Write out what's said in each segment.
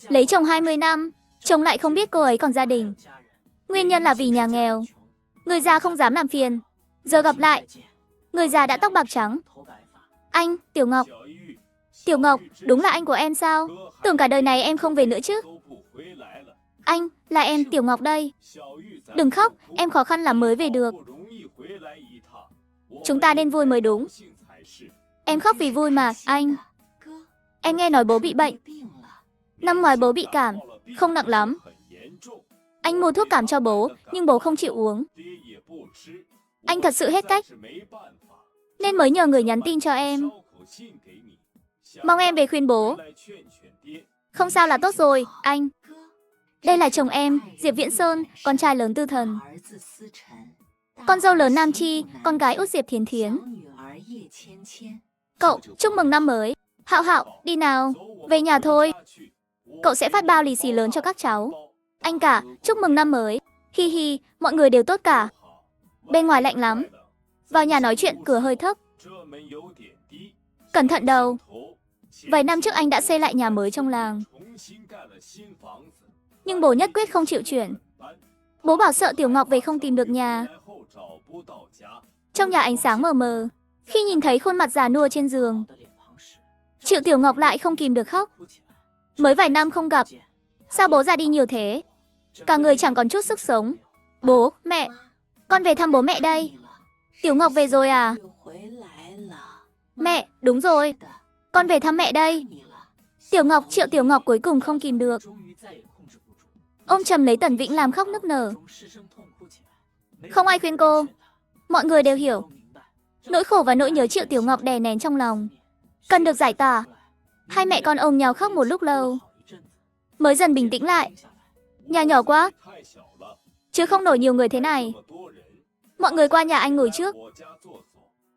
Lấy chồng 20 năm, chồng lại không biết cô ấy còn gia đình. Nguyên nhân là vì nhà nghèo. Người già không dám làm phiền. Giờ gặp lại, người già đã tóc bạc trắng. Anh, Tiểu Ngọc. Tiểu Ngọc, đúng là anh của em sao? Tưởng cả đời này em không về nữa chứ. Anh, là em Tiểu Ngọc đây. Đừng khóc, em khó khăn lắm mới về được. Chúng ta nên vui mới đúng. Em khóc vì vui mà, anh. Em nghe nói bố bị bệnh. Năm ngoái bố bị cảm, không nặng lắm. Anh mua thuốc cảm cho bố, nhưng bố không chịu uống. Anh thật sự hết cách, nên mới nhờ người nhắn tin cho em. Mong em về khuyên bố. Không sao là tốt rồi, anh. Đây là chồng em, Diệp Viễn Sơn, con trai lớn Tư Thần. Con dâu lớn Nam Chi, con gái út Diệp Thiến Thiến. Cậu, chúc mừng năm mới. Hạo Hạo, đi nào, về nhà thôi. Cậu sẽ phát bao lì xì lớn cho các cháu. Anh cả, chúc mừng năm mới. Hi hi, mọi người đều tốt cả. Bên ngoài lạnh lắm. Vào nhà nói chuyện, cửa hơi thấp. Cẩn thận đầu. Vài năm trước anh đã xây lại nhà mới trong làng. Nhưng bố nhất quyết không chịu chuyển. Bố bảo sợ Tiểu Ngọc về không tìm được nhà. Trong nhà ánh sáng mờ mờ. Khi nhìn thấy khuôn mặt già nua trên giường, Triệu Tiểu Ngọc lại không kìm được khóc. Mới vài năm không gặp, sao bố ra đi nhiều thế? Cả người chẳng còn chút sức sống. Bố, mẹ, con về thăm bố mẹ đây. Tiểu Ngọc về rồi à? Mẹ, đúng rồi, con về thăm mẹ đây. Tiểu Ngọc, Triệu Tiểu Ngọc cuối cùng không kìm được, ôm chầm lấy Tần Vĩnh làm khóc nức nở. Không ai khuyên cô, mọi người đều hiểu. Nỗi khổ và nỗi nhớ Triệu Tiểu Ngọc đè nén trong lòng, cần được giải tỏa. Hai mẹ con ôm nhau khóc một lúc lâu, mới dần bình tĩnh lại. Nhà nhỏ quá, chứ không nổi nhiều người thế này. Mọi người qua nhà anh ngồi trước,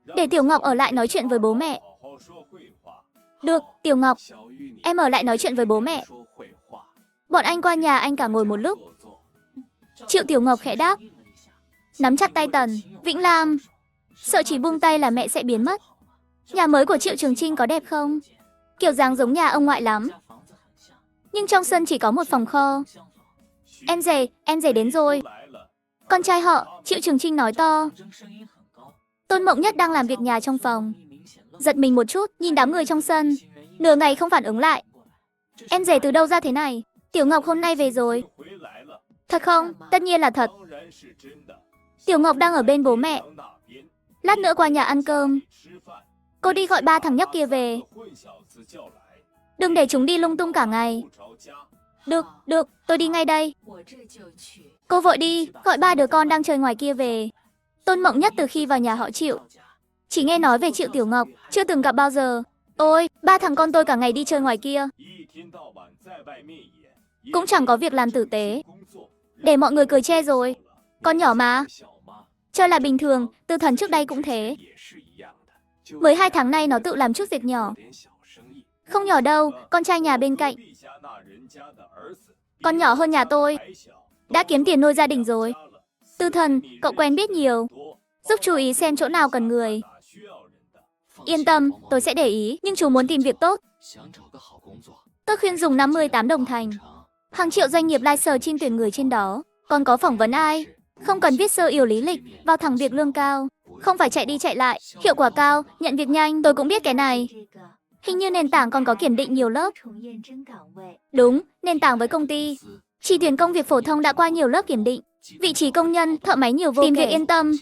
để Tiểu Ngọc ở lại nói chuyện với bố mẹ. Được, Tiểu Ngọc, em ở lại nói chuyện với bố mẹ. Bọn anh qua nhà anh cả ngồi một lúc. Triệu Tiểu Ngọc khẽ đáp, nắm chặt tay Tần Vĩnh Lam, sợ chỉ buông tay là mẹ sẽ biến mất. Nhà mới của Triệu Trường Trinh có đẹp không? Kiểu dáng giống nhà ông ngoại lắm. Nhưng trong sân chỉ có một phòng kho. Em rể đến rồi. Con trai họ, Triệu Trường Trinh nói to. Tôn Mộng Nhất đang làm việc nhà trong phòng, giật mình một chút, nhìn đám người trong sân, nửa ngày không phản ứng lại. Em rể từ đâu ra thế này? Tiểu Ngọc hôm nay về rồi. Thật không? Tất nhiên là thật. Tiểu Ngọc đang ở bên bố mẹ. Lát nữa qua nhà ăn cơm. Cô đi gọi ba thằng nhóc kia về. Đừng để chúng đi lung tung cả ngày. Được, tôi đi ngay đây. Cô vội đi, gọi ba đứa con đang chơi ngoài kia về. Tôn Mộng Nhất từ khi vào nhà họ Triệu, chỉ nghe nói về Triệu Tiểu Ngọc, chưa từng gặp bao giờ. Ôi, ba thằng con tôi cả ngày đi chơi ngoài kia, cũng chẳng có việc làm tử tế, để mọi người cười chê rồi. Con nhỏ mà, chơi là bình thường, Tư Thần trước đây cũng thế. Mới 2 tháng nay nó tự làm chút việc nhỏ. Không nhỏ đâu, con trai nhà bên cạnh, con nhỏ hơn nhà tôi, đã kiếm tiền nuôi gia đình rồi. Tư Thần, cậu quen biết nhiều, giúp chú ý xem chỗ nào cần người. Yên tâm, tôi sẽ để ý, nhưng chú muốn tìm việc tốt. Tôi khuyên dùng 58 đồng thành. Hàng triệu doanh nghiệp livestream tuyển người trên đó. Còn có phỏng vấn ai? Không cần viết sơ yếu lý lịch, vào thẳng việc lương cao. Không phải chạy đi chạy lại, hiệu quả cao, nhận việc nhanh, tôi cũng biết cái này. Hình như nền tảng còn có kiểm định nhiều lớp. Đúng, nền tảng với công ty. Chỉ tuyển công việc phổ thông đã qua nhiều lớp kiểm định. Vị trí công nhân, thợ máy nhiều vô kể. Tìm việc yên tâm.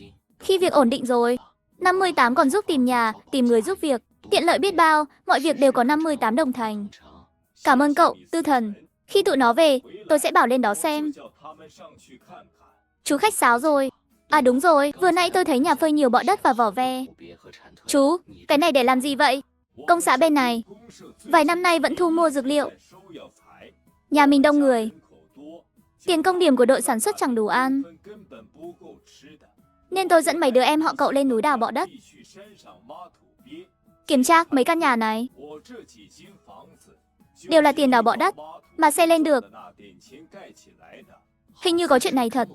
Khi việc ổn định rồi, 58 còn giúp tìm nhà, tìm người giúp việc. Tiện lợi biết bao, mọi việc đều có 58 đồng thành. Cảm ơn cậu, Tư Thần. Khi tụi nó về, tôi sẽ bảo lên đó xem. Chú khách sáo rồi. À đúng rồi, vừa nãy tôi thấy nhà phơi nhiều bọ đất và vỏ ve. Chú, cái này để làm gì vậy? Công xã bên này vài năm nay vẫn thu mua dược liệu. Nhà mình đông người, tiền công điểm của đội sản xuất chẳng đủ ăn, nên tôi dẫn mấy đứa em họ cậu lên núi đào bọ đất, kiểm tra mấy căn nhà này. Đều là tiền đào bọ đất mà xây lên được. Hình như có chuyện này thật.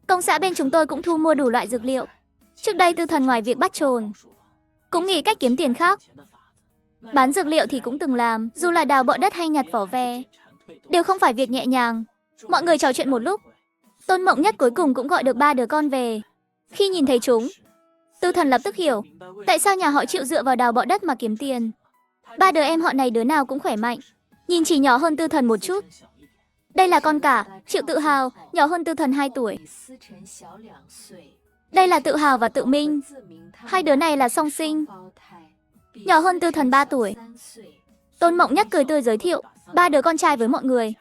Công xã bên chúng tôi cũng thu mua đủ loại dược liệu. Trước đây Tư Thần ngoài việc bắt trồn, cũng nghĩ cách kiếm tiền khác. Bán dược liệu thì cũng từng làm, dù là đào bọ đất hay nhặt vỏ ve. đều không phải việc nhẹ nhàng. Mọi người trò chuyện một lúc, Tôn Mộng Nhất cuối cùng cũng gọi được 3 đứa con về. Khi nhìn thấy chúng, Tư Thần lập tức hiểu tại sao nhà họ Triệu dựa vào đào bọ đất mà kiếm tiền. 3 đứa em họ này đứa nào cũng khỏe mạnh, nhìn chỉ nhỏ hơn Tư Thần một chút. Đây là con cả, Triệu Tự Hào, nhỏ hơn Tư Thần 2 tuổi. Đây là Tự Hào và Tự Minh, hai đứa này là song sinh, nhỏ hơn Tư Thần 3 tuổi. Tôn Mộng Nhất cười tươi giới thiệu 3 đứa con trai với mọi người.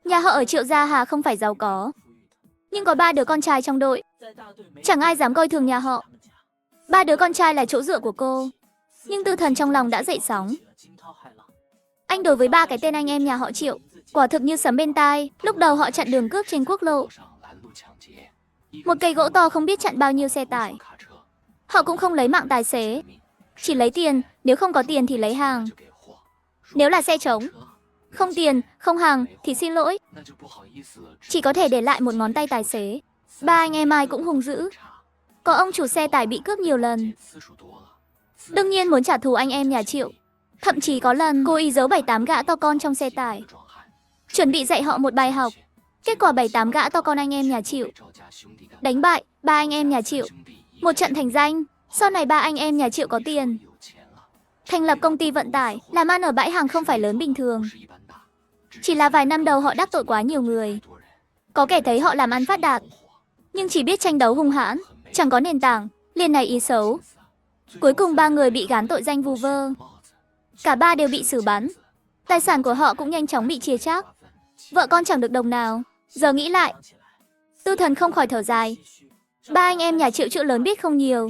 Nhà họ ở Triệu Gia Hà không phải giàu có, nhưng có 3 đứa con trai trong đội, chẳng ai dám coi thường nhà họ. 3 đứa con trai là chỗ dựa của cô. Nhưng Tư Thần trong lòng đã dậy sóng. Anh đối với 3 cái tên anh em nhà họ Triệu quả thực như sấm bên tai. Lúc đầu họ chặn đường cướp trên quốc lộ, một cây gỗ to không biết chặn bao nhiêu xe tải. Họ cũng không lấy mạng tài xế, chỉ lấy tiền, nếu không có tiền thì lấy hàng. Nếu là xe trống, không tiền, không hàng thì xin lỗi, chỉ có thể để lại một ngón tay tài xế. 3 anh em ai cũng hung dữ. Có ông chủ xe tải bị cướp nhiều lần, đương nhiên muốn trả thù anh em nhà Triệu. Thậm chí có lần cô ý giấu 7-8 gã to con trong xe tải, chuẩn bị dạy họ một bài học. Kết quả 7-8 gã to con anh em nhà Triệu đánh bại 3 anh em nhà Triệu, một trận thành danh. Sau này 3 anh em nhà Triệu có tiền, thành lập công ty vận tải, làm ăn ở bãi hàng không phải lớn bình thường. Chỉ là vài năm đầu họ đắc tội quá nhiều người. Có kẻ thấy họ làm ăn phát đạt, nhưng chỉ biết tranh đấu hung hãn, chẳng có nền tảng, liền này ý xấu. Cuối cùng 3 người bị gán tội danh vu vơ. Cả 3 đều bị xử bắn. Tài sản của họ cũng nhanh chóng bị chia chác. Vợ con chẳng được đồng nào. Giờ nghĩ lại, Tư Thần không khỏi thở dài. 3 anh em nhà Triệu chữ lớn biết không nhiều,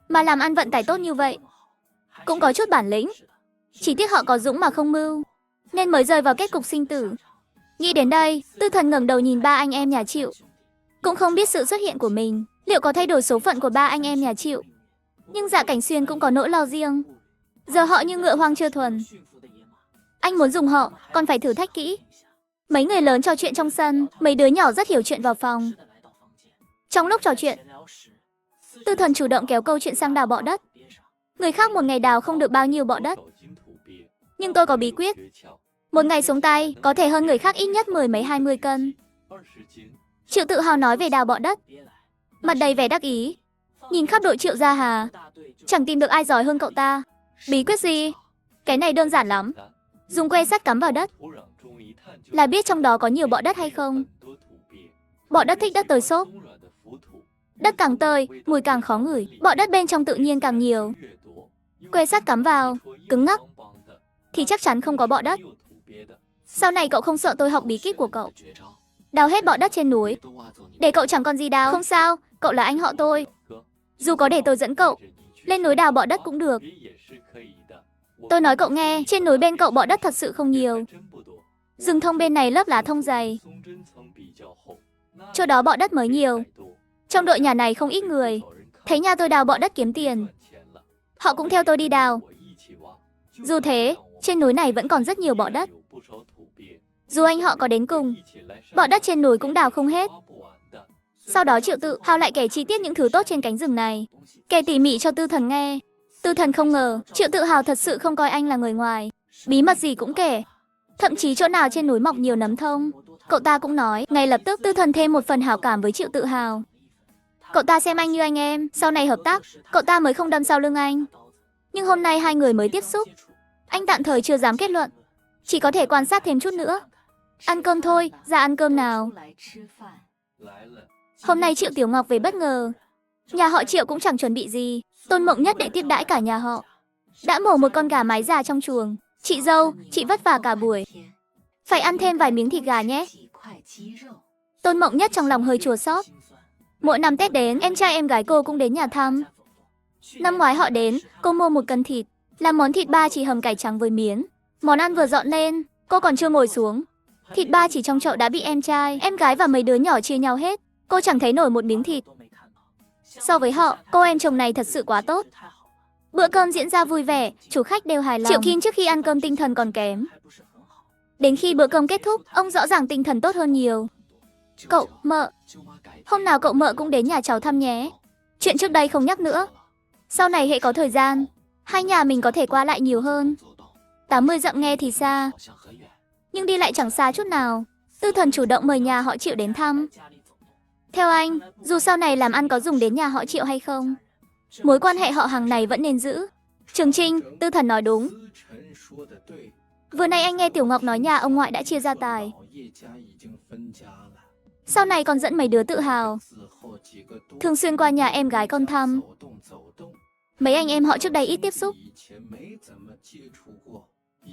mà làm ăn vận tải tốt như vậy, cũng có chút bản lĩnh. Chỉ tiếc họ có dũng mà không mưu, nên mới rơi vào kết cục sinh tử. Nghĩ đến đây, Tư Thần ngẩng đầu nhìn 3 anh em nhà Triệu. Cũng không biết sự xuất hiện của mình liệu có thay đổi số phận của 3 anh em nhà Triệu. Nhưng Dạ Cảnh Xuyên cũng có nỗi lo riêng. Giờ họ như ngựa hoang chưa thuần. Anh muốn dùng họ, còn phải thử thách kỹ. Mấy người lớn trò chuyện trong sân, mấy đứa nhỏ rất hiểu chuyện vào phòng. Trong lúc trò chuyện, Tư Thần chủ động kéo câu chuyện sang đào bọ đất. Người khác một ngày đào không được bao nhiêu bọ đất, nhưng tôi có bí quyết. Một ngày xuống tay, có thể hơn người khác ít nhất 10 mấy 20 cân. Triệu Tự Hào nói về đào bọ đất, mặt đầy vẻ đắc ý. Nhìn khắp đội Triệu Gia Hà, chẳng tìm được ai giỏi hơn cậu ta. Bí quyết gì? Cái này đơn giản lắm. Dùng que sắt cắm vào đất là biết trong đó có nhiều bọ đất hay không. Bọ đất thích đất tơi xốp. Đất càng tơi, mùi càng khó ngửi, bọ đất bên trong tự nhiên càng nhiều. Que sắt cắm vào, cứng ngắc, thì chắc chắn không có bọ đất. Sau này cậu không sợ tôi học bí kíp của cậu, đào hết bọ đất trên núi, để cậu chẳng còn gì đào. Không sao, cậu là anh họ tôi. Dù có để tôi dẫn cậu lên núi đào bọ đất cũng được. Tôi nói cậu nghe, trên núi bên cậu bọ đất thật sự không nhiều. Rừng thông bên này lớp lá thông dày, chỗ đó bọ đất mới nhiều. Trong đội nhà này không ít người thấy nhà tôi đào bọ đất kiếm tiền, họ cũng theo tôi đi đào. Dù thế, trên núi này vẫn còn rất nhiều bọ đất. Dù anh họ có đến cùng, bọ đất trên núi cũng đào không hết. Sau đó Triệu Tự Hào lại kể chi tiết những thứ tốt trên cánh rừng này, kể tỉ mỉ cho Tư Thần nghe. Tư Thần không ngờ Triệu Tự Hào thật sự không coi anh là người ngoài, bí mật gì cũng kể. Thậm chí chỗ nào trên núi mọc nhiều nấm thông, cậu ta cũng nói. Ngay lập tức Tư Thần thêm một phần hảo cảm với Triệu Tự Hào. Cậu ta xem anh như anh em, sau này hợp tác, cậu ta mới không đâm sau lưng anh. Nhưng hôm nay hai người mới tiếp xúc, anh tạm thời chưa dám kết luận, chỉ có thể quan sát thêm chút nữa. Ăn cơm thôi, ra ăn cơm nào. Hôm nay Triệu Tiểu Ngọc về bất ngờ. Nhà họ Triệu cũng chẳng chuẩn bị gì. Tôn Mộng Nhất để tiếp đãi cả nhà họ. Đã mổ một con gà mái già trong chuồng. Chị dâu, chị vất vả cả buổi, phải ăn thêm vài miếng thịt gà nhé. Tôn Mộng Nhất trong lòng hơi chua xót. Mỗi năm Tết đến, em trai em gái cô cũng đến nhà thăm. Năm ngoái họ đến, cô mua 1 cân thịt, làm món thịt ba chỉ hầm cải trắng với miến. Món ăn vừa dọn lên, cô còn chưa ngồi xuống, thịt ba chỉ trong chậu đã bị em trai, em gái và mấy đứa nhỏ chia nhau hết. Cô chẳng thấy nổi một miếng thịt. So với họ, cô em chồng này thật sự quá tốt. Bữa cơm diễn ra vui vẻ, chủ khách đều hài lòng. Triệu Kim trước khi ăn cơm tinh thần còn kém. Đến khi bữa cơm kết thúc, ông rõ ràng tinh thần tốt hơn nhiều. Cậu, mợ, hôm nào cậu mợ cũng đến nhà cháu thăm nhé. Chuyện trước đây không nhắc nữa. Sau này hễ có thời gian, hai nhà mình có thể qua lại nhiều hơn. 80 dặm nghe thì xa, nhưng đi lại chẳng xa chút nào. Tư Thần chủ động mời nhà họ Triệu đến thăm. Theo anh, dù sau này làm ăn có dùng đến nhà họ Triệu hay không, mối quan hệ họ hàng này vẫn nên giữ. Trường Trinh, Tư Thần nói đúng. Vừa nay anh nghe Tiểu Ngọc nói nhà ông ngoại đã chia gia tài. Sau này còn dẫn mấy đứa tự hào. Thường xuyên qua nhà em gái con thăm. Mấy anh em họ trước đây ít tiếp xúc.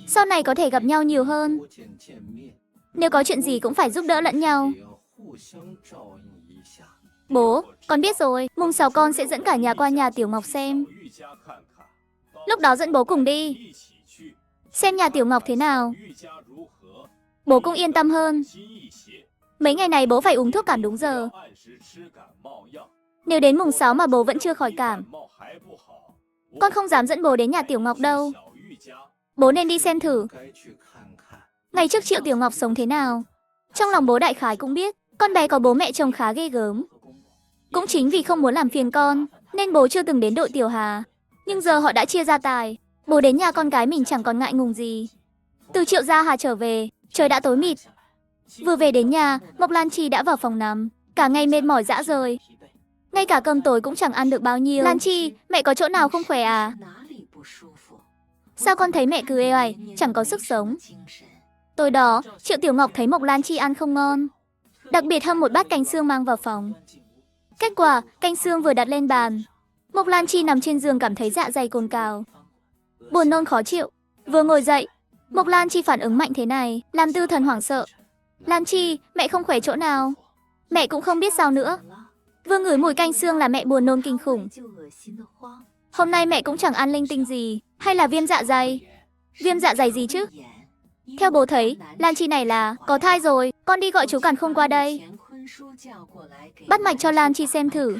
Sau này có thể gặp nhau nhiều hơn. Nếu có chuyện gì cũng phải giúp đỡ lẫn nhau. Bố, con biết rồi, mùng 6 con sẽ dẫn cả nhà qua nhà Tiểu Ngọc xem. Lúc đó dẫn bố cùng đi. Xem nhà Tiểu Ngọc thế nào. Bố cũng yên tâm hơn. Mấy ngày này bố phải uống thuốc cảm đúng giờ. Nếu đến mùng 6 mà bố vẫn chưa khỏi cảm, con không dám dẫn bố đến nhà Tiểu Ngọc đâu. Bố nên đi xem thử. Ngày trước Triệu Tiểu Ngọc sống thế nào. Trong lòng bố đại khái cũng biết, con bé có bố mẹ chồng khá ghê gớm. Cũng chính vì không muốn làm phiền con, nên bố chưa từng đến đội Tiểu Hà. Nhưng giờ họ đã chia gia tài, bố đến nhà con gái mình chẳng còn ngại ngùng gì. Từ Triệu Gia Hà trở về, trời đã tối mịt. Vừa về đến nhà, Mộc Lan Chi đã vào phòng nằm, cả ngày mệt mỏi rã rời. Ngay cả cơm tối cũng chẳng ăn được bao nhiêu. Lan Chi, mẹ có chỗ nào không khỏe à? Sao con thấy mẹ cứ ê oải, chẳng có sức sống? Tối đó, Triệu Tiểu Ngọc thấy Mộc Lan Chi ăn không ngon, đặc biệt hâm một bát canh xương mang vào phòng. Kết quả, canh xương vừa đặt lên bàn, Mộc Lan Chi nằm trên giường cảm thấy dạ dày cồn cào, buồn nôn khó chịu. Vừa ngồi dậy, Mộc Lan Chi phản ứng mạnh thế này, làm Tư Thần hoảng sợ. Lan Chi, mẹ không khỏe chỗ nào? Mẹ cũng không biết sao nữa. Vừa ngửi mùi canh xương là mẹ buồn nôn kinh khủng. Hôm nay mẹ cũng chẳng ăn linh tinh gì, hay là viêm dạ dày? Viêm dạ dày gì chứ? Theo bố thấy, Lan Chi này là có thai rồi, con đi gọi chú Càn Khôn qua đây. Bắt mạch cho Lan Chi xem thử.